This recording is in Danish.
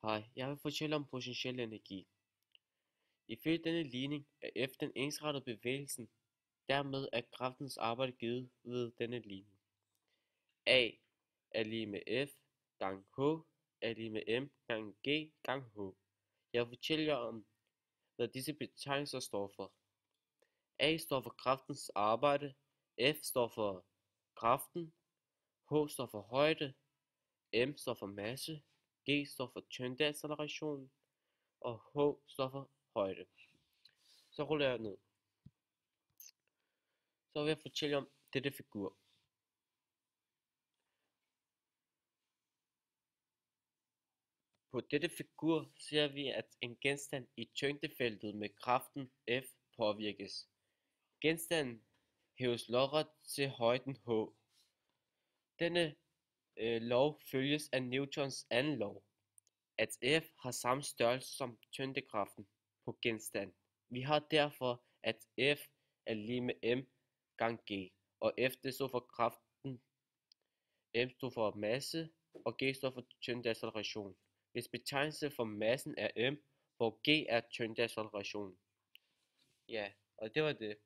Hej, jeg vil fortælle om potentiel energi. Ifølge denne ligning er F den ensrettede bevægelsen, dermed er kraftens arbejde givet ved denne ligning. A er lige med F gange H er lige med M gange G gange H. Jeg vil fortælle jer om, hvad disse betegnelser står for. A står for kraftens arbejde, F står for kraften, H står for højde, M står for masse, G står for tyngdeacceleration, og H står for højde. Så ruller jeg ned. Så vil jeg fortælle om dette figur. På dette figur ser vi, at en genstand i tyngdefeltet med kraften F påvirkes. Genstanden hæves lodret til højden H. Denne lov følges af Newtons anden lov, at F har samme størrelse som tyngdekraften på genstanden. Vi har derfor, at F er lige med M gange G, og F det står for kraften, M står for masse, og G står for tyngdeacceleration. Hvis betegnelse for massen er M, hvor G er tyngdeaccelerationen. Ja, og det var det.